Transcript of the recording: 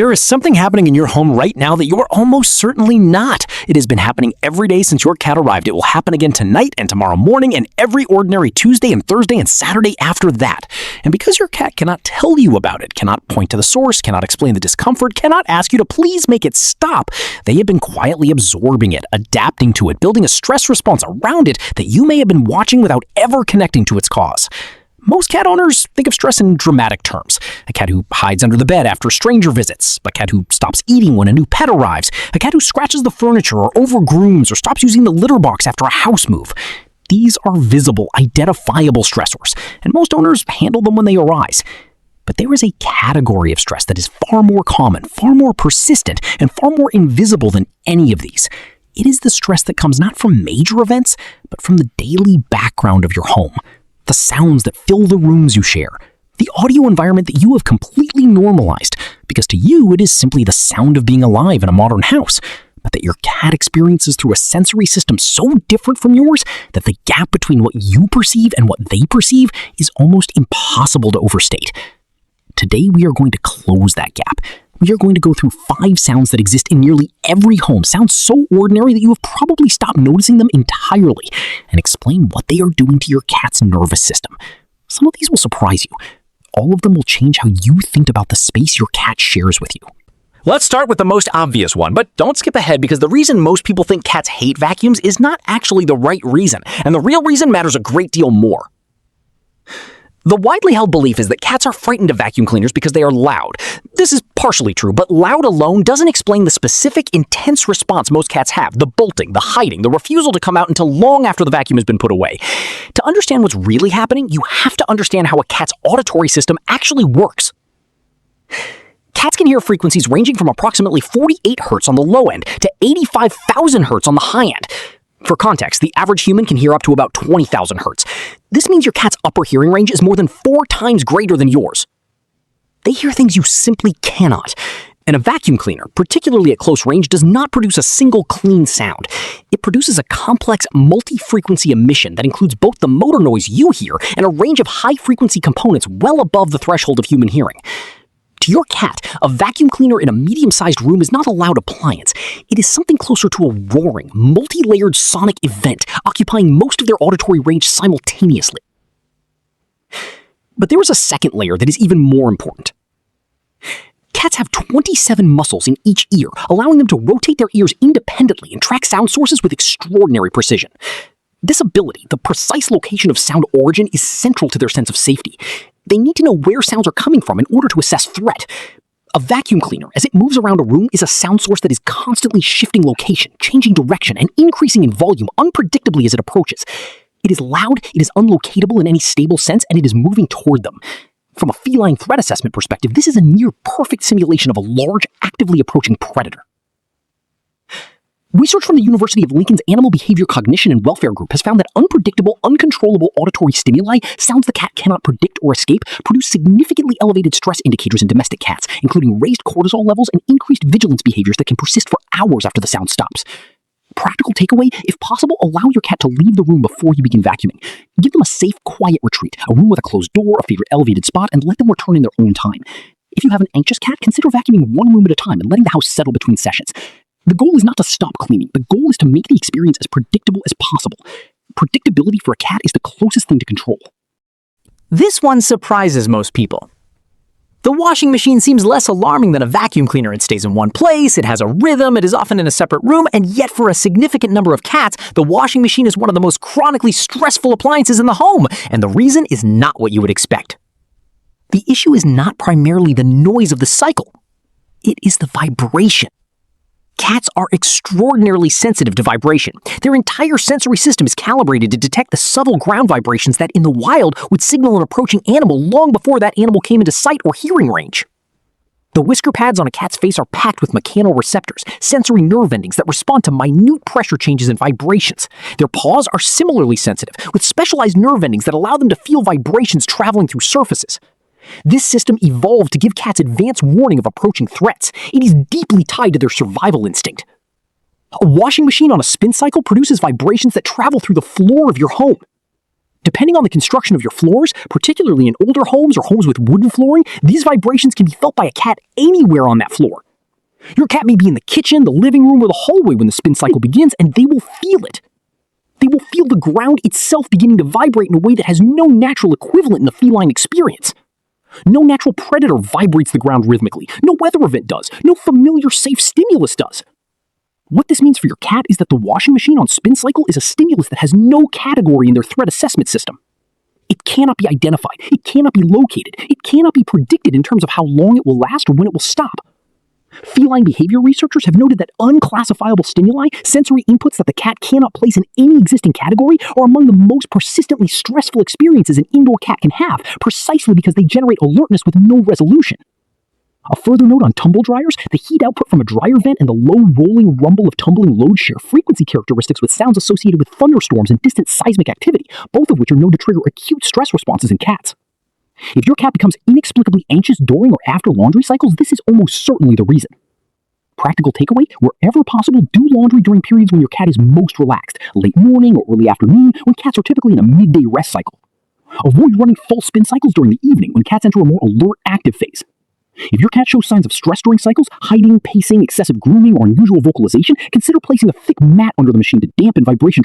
There is something happening in your home right now that you are almost certainly not. It has been happening every day since your cat arrived. It will happen again tonight and tomorrow morning and every ordinary Tuesday and Thursday and Saturday after that. And because your cat cannot tell you about it, cannot point to the source, cannot explain the discomfort, cannot ask you to please make it stop, they have been quietly absorbing it, adapting to it, building a stress response around it that you may have been watching without ever connecting to its cause. Most cat owners think of stress in dramatic terms. A cat who hides under the bed after stranger visits, a cat who stops eating when a new pet arrives, a cat who scratches the furniture or overgrooms or stops using the litter box after a house move. These are visible, identifiable stressors, and most owners handle them when they arise. But there is a category of stress that is far more common, far more persistent, and far more invisible than any of these. It is the stress that comes not from major events, but from the daily background of your home. The sounds that fill the rooms you share, the audio environment that you have completely normalized, because to you it is simply the sound of being alive in a modern house, but that your cat experiences through a sensory system so different from yours that the gap between what you perceive and what they perceive is almost impossible to overstate. Today we are going to close that gap. We are going to go through 5 sounds that exist in nearly every home, sounds so ordinary that you have probably stopped noticing them entirely, and explain what they are doing to your cat's nervous system. Some of these will surprise you. All of them will change how you think about the space your cat shares with you. Let's start with the most obvious one, but don't skip ahead because the reason most people think cats hate vacuums is not actually the right reason, and the real reason matters a great deal more. The widely held belief is that cats are frightened of vacuum cleaners because they are loud. This is partially true, but loud alone doesn't explain the specific, intense response most cats have, the bolting, the hiding, the refusal to come out until long after the vacuum has been put away. To understand what's really happening, you have to understand how a cat's auditory system actually works. Cats can hear frequencies ranging from approximately 48 Hz on the low end to 85,000 Hz on the high end. For context, the average human can hear up to about 20,000 Hz. This means your cat's upper hearing range is more than 4 times greater than yours. They hear things you simply cannot. And a vacuum cleaner, particularly at close range, does not produce a single clean sound. It produces a complex multi-frequency emission that includes both the motor noise you hear and a range of high-frequency components well above the threshold of human hearing. To your cat, a vacuum cleaner in a medium-sized room is not a loud appliance. It is something closer to a roaring, multi-layered sonic event, occupying most of their auditory range simultaneously. But there is a second layer that is even more important. Cats have 27 muscles in each ear, allowing them to rotate their ears independently and track sound sources with extraordinary precision. This ability, the precise location of sound origin, is central to their sense of safety. They need to know where sounds are coming from in order to assess threat. A vacuum cleaner, as it moves around a room, is a sound source that is constantly shifting location, changing direction, and increasing in volume unpredictably as it approaches. It is loud, it is unlocatable in any stable sense, and it is moving toward them. From a feline threat assessment perspective, this is a near-perfect simulation of a large, actively approaching predator. Research from the University of Lincoln's Animal Behavior Cognition and Welfare Group has found that unpredictable, uncontrollable auditory stimuli, sounds the cat cannot predict or escape, produce significantly elevated stress indicators in domestic cats, including raised cortisol levels and increased vigilance behaviors that can persist for hours after the sound stops. Practical takeaway, if possible, allow your cat to leave the room before you begin vacuuming. Give them a safe, quiet retreat, a room with a closed door, a favorite elevated spot, and let them return in their own time. If you have an anxious cat, consider vacuuming one room at a time and letting the house settle between sessions. The goal is not to stop cleaning. The goal is to make the experience as predictable as possible. Predictability for a cat is the closest thing to control. This one surprises most people. The washing machine seems less alarming than a vacuum cleaner. It stays in one place, it has a rhythm, it is often in a separate room, and yet for a significant number of cats, the washing machine is one of the most chronically stressful appliances in the home, and the reason is not what you would expect. The issue is not primarily the noise of the cycle. It is the vibration. Cats are extraordinarily sensitive to vibration. Their entire sensory system is calibrated to detect the subtle ground vibrations that in the wild would signal an approaching animal long before that animal came into sight or hearing range. The whisker pads on a cat's face are packed with mechanoreceptors, sensory nerve endings that respond to minute pressure changes and vibrations. Their paws are similarly sensitive, with specialized nerve endings that allow them to feel vibrations traveling through surfaces. This system evolved to give cats advance warning of approaching threats. It is deeply tied to their survival instinct. A washing machine on a spin cycle produces vibrations that travel through the floor of your home. Depending on the construction of your floors, particularly in older homes or homes with wooden flooring, these vibrations can be felt by a cat anywhere on that floor. Your cat may be in the kitchen, the living room, or the hallway when the spin cycle begins, and they will feel it. They will feel the ground itself beginning to vibrate in a way that has no natural equivalent in the feline experience. No natural predator vibrates the ground rhythmically. No weather event does. No familiar safe stimulus does. What this means for your cat is that the washing machine on spin cycle is a stimulus that has no category in their threat assessment system. It cannot be identified. It cannot be located. It cannot be predicted in terms of how long it will last or when it will stop. Feline behavior researchers have noted that unclassifiable stimuli, sensory inputs that the cat cannot place in any existing category, are among the most persistently stressful experiences an indoor cat can have, precisely because they generate alertness with no resolution. A further note on tumble dryers, the heat output from a dryer vent and the low rolling rumble of tumbling load share frequency characteristics with sounds associated with thunderstorms and distant seismic activity, both of which are known to trigger acute stress responses in cats. If your cat becomes inexplicably anxious during or after laundry cycles, this is almost certainly the reason. Practical takeaway, wherever possible, do laundry during periods when your cat is most relaxed, late morning or early afternoon, when cats are typically in a midday rest cycle. Avoid running full spin cycles during the evening when cats enter a more alert, active phase. If your cat shows signs of stress during cycles, hiding, pacing, excessive grooming, or unusual vocalization, consider placing a thick mat under the machine to dampen vibration